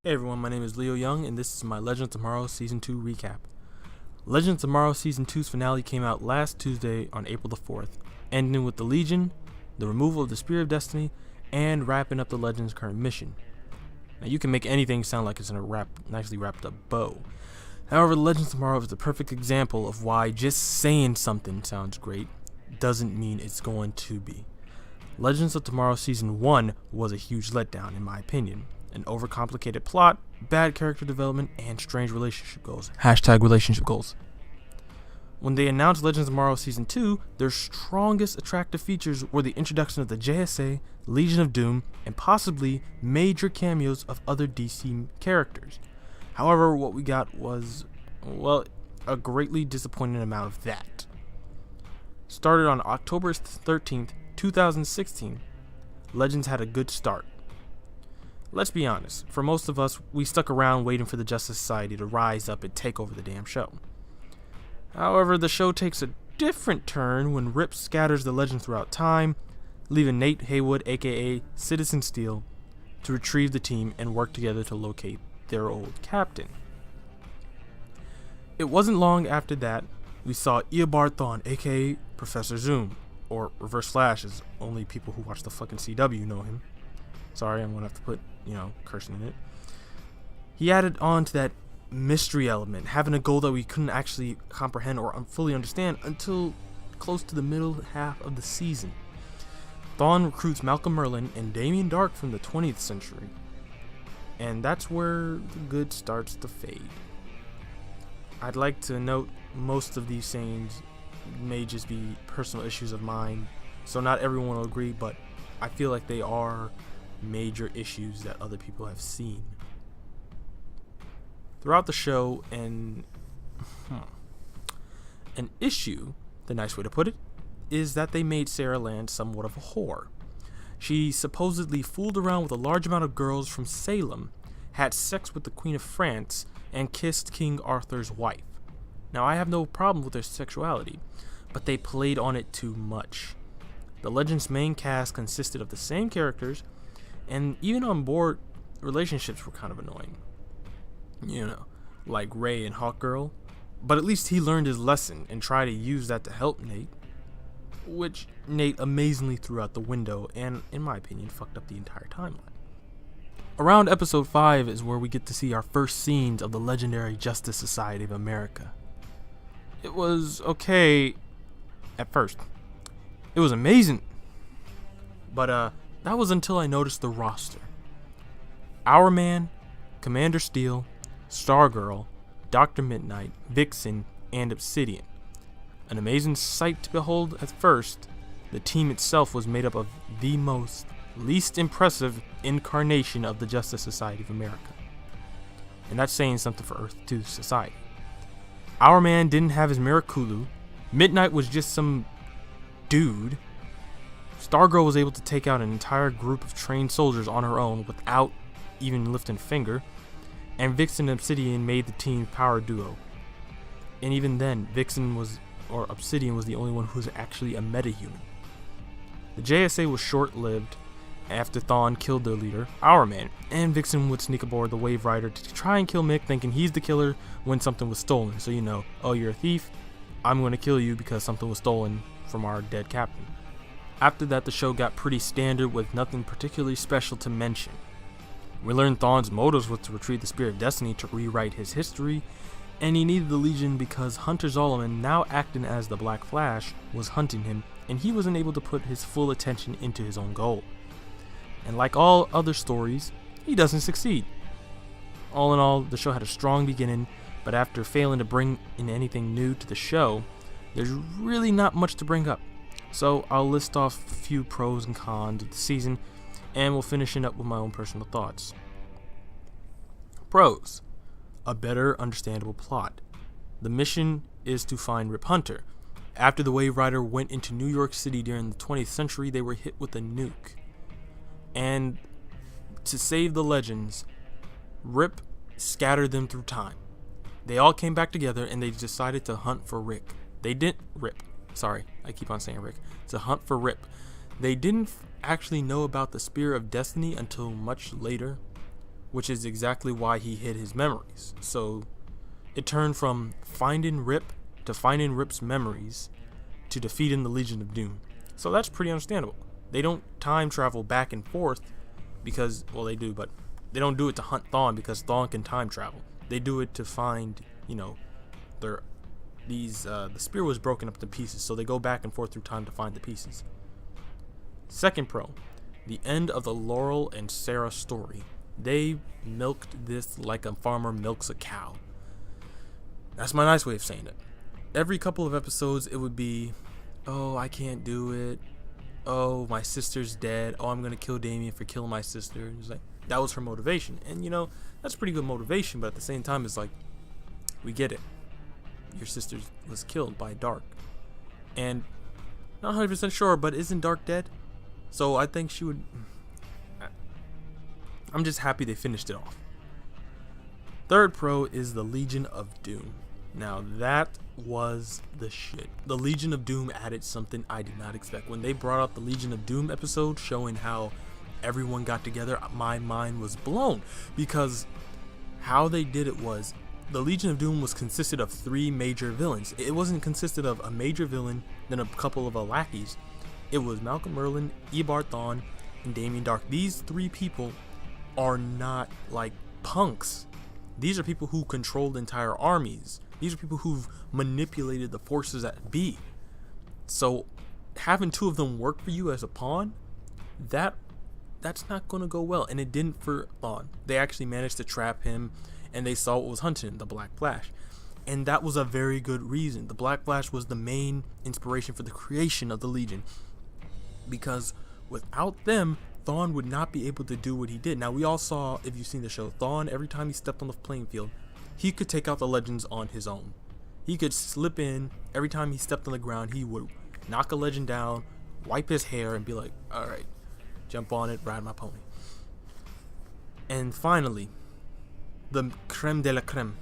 Hey everyone, my name is Leo Young, and this is my Legends of Tomorrow Season 2 recap. Legends of Tomorrow Season 2's finale came out last Tuesday on April the 4th, ending with the Legion, the removal of the Spear of Destiny, and wrapping up the Legends' current mission. Now you can make anything sound like it's in a nicely wrapped up bow. However, Legends of Tomorrow is the perfect example of why just saying something sounds great doesn't mean it's going to be. Legends of Tomorrow Season 1 was a huge letdown in my opinion. An overcomplicated plot, bad character development, and strange relationship goals. #relationship goals. When they announced Legends of Tomorrow Season 2, their strongest attractive features were the introduction of the JSA, Legion of Doom, and possibly major cameos of other DC characters. However, what we got was, well, a greatly disappointing amount of that. Started on October 13th, 2016, Legends had a good start. Let's be honest, for most of us, we stuck around waiting for the Justice Society to rise up and take over the damn show. However, the show takes a different turn when Rip scatters the Legends throughout time, leaving Nate Haywood, aka Citizen Steel, to retrieve the team and work together to locate their old captain. It wasn't long after that we saw Eobard Thawne, aka Professor Zoom, or Reverse Flash, as only people who watch the fucking CW know him. Sorry, I'm gonna have to put, cursing in it. He added on to that mystery element, having a goal that we couldn't actually comprehend or fully understand until close to the middle half of the season. Thawne recruits Malcolm Merlyn and Damien Dark from the 20th century. And that's where the good starts to fade. I'd like to note most of these sayings may just be personal issues of mine, so not everyone will agree, but I feel like they are major issues that other people have seen. Throughout the show, an issue, the nice way to put it, is that they made Sarah Land somewhat of a whore. She supposedly fooled around with a large amount of girls from Salem, had sex with the Queen of France, and kissed King Arthur's wife. Now, I have no problem with their sexuality, but they played on it too much. The Legends main cast consisted of the same characters, and even on board, relationships were kind of annoying. Like Ray and Hawkgirl. But at least he learned his lesson and tried to use that to help Nate, which Nate amazingly threw out the window and, in my opinion, fucked up the entire timeline. Around episode 5 is where we get to see our first scenes of the legendary Justice Society of America. It was okay at first. It was amazing. But that was until I noticed the roster. Our Man, Commander Steel, Stargirl, Dr. Midnight, Vixen, and Obsidian. An amazing sight to behold at first, the team itself was made up of the least impressive incarnation of the Justice Society of America. And that's saying something for Earth 2 society. Our Man didn't have his Mirakulu. Midnight was just some dude. Stargirl was able to take out an entire group of trained soldiers on her own without even lifting a finger, and Vixen and Obsidian made the team's power duo. And even then, Obsidian was the only one who was actually a metahuman. The JSA was short-lived after Thawne killed their leader, Our Man, and Vixen would sneak aboard the Wave Rider to try and kill Mick, thinking he's the killer when something was stolen. So oh, you're a thief, I'm going to kill you because something was stolen from our dead captain. After that, the show got pretty standard with nothing particularly special to mention. We learned Thawne's motives was to retrieve the Spear of Destiny to rewrite his history, and he needed the Legion because Hunter Zolomon, now acting as the Black Flash, was hunting him, and he wasn't able to put his full attention into his own goal. And like all other stories, he doesn't succeed. All in all, the show had a strong beginning, but after failing to bring in anything new to the show, there's really not much to bring up. So I'll list off a few pros and cons of the season, and we'll finish it up with my own personal thoughts. Pros: a better understandable plot. The mission is to find Rip Hunter. After the Wave Rider went into New York City during the 20th century, they were hit with a nuke. And to save the Legends, Rip scattered them through time. They all came back together and they decided to hunt for Rick. They didn't Rip. Sorry, I keep on saying Rick. To hunt for Rip. They didn't actually know about the Spear of Destiny until much later. which is exactly why he hid his memories. So it turned from finding Rip to finding Rip's memories to defeating the Legion of Doom. So that's pretty understandable. They don't time travel back and forth because, well, they do, but they don't do it to hunt Thawne because Thawne can time travel. They do it to find, the spear was broken up to pieces, so they go back and forth through time to find the pieces. Second pro, the end of the Laurel and Sarah story. They milked this like a farmer milks a cow. That's my nice way of saying it. Every couple of episodes, it would be, oh, I can't do it. Oh, my sister's dead. Oh, I'm going to kill Damien for killing my sister. It's like, that was her motivation. And, that's pretty good motivation, but at the same time, it's like, we get it. Your sister was killed by Dark. And, not 100% sure, but isn't Dark dead? So I think she would... I'm just happy they finished it off. Third pro is the Legion of Doom. Now that was the shit. The Legion of Doom added something I did not expect. When they brought out the Legion of Doom episode showing how everyone got together, my mind was blown, because how they did it was the Legion of Doom was consisted of 3 major villains. It wasn't consisted of a major villain, then a couple of lackeys. It was Malcolm Merlin, Eobard Thawne, and Damien Dark. These 3 people are not like punks. These are people who controlled entire armies. These are people who've manipulated the forces at be. So having 2 of them work for you as a pawn, that's not going to go well. And it didn't for Thawne. They actually managed to trap him, and they saw what was hunting him, the Black Flash. And that was a very good reason. The Black Flash was the main inspiration for the creation of the Legion, because without them, Thawne would not be able to do what he did. Now, we all saw, if you've seen the show, Thawne, every time he stepped on the playing field, he could take out the Legends on his own. He could slip in. Every time he stepped on the ground, he would knock a Legend down, wipe his hair, and be like, all right, jump on it, ride my pony. And finally, the creme de la creme,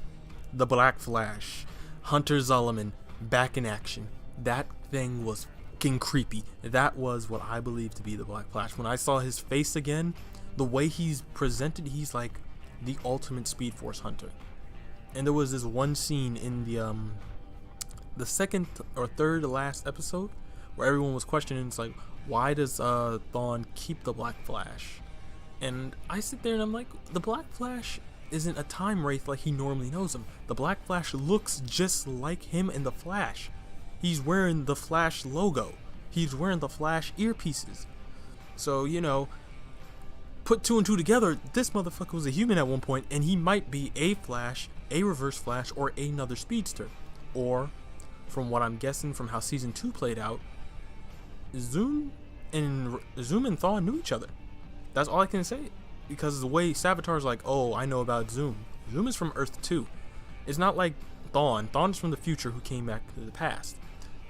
the Black Flash, Hunter Zolomon, back in action. That thing was fucking creepy. That was what I believe to be the Black Flash. When I saw his face again, the way he's presented, he's like the ultimate Speed Force hunter. And there was this one scene in the second or third to last episode where everyone was questioning, it's like, why does Thawne keep the Black Flash? And I sit there and I'm like, the Black Flash isn't a time wraith like he normally knows him. The Black Flash looks just like him in the Flash. He's wearing the Flash logo. He's wearing the Flash earpieces. So, put 2 and 2 together, this motherfucker was a human at one point, and he might be a Flash, a Reverse Flash, or another speedster. Or, from what I'm guessing from how season 2 played out, Zoom and Thawne knew each other. That's all I can say. Because the way Savitar's like, oh, I know about Zoom. Zoom is from Earth 2. It's not like Thawne. Thawne's from the future who came back to the past.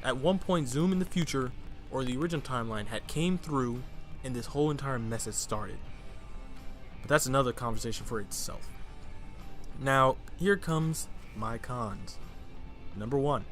At one point, Zoom in the future, or the original timeline, had came through, and this whole entire mess had started. But that's another conversation for itself. Now, here comes my cons. Number 1.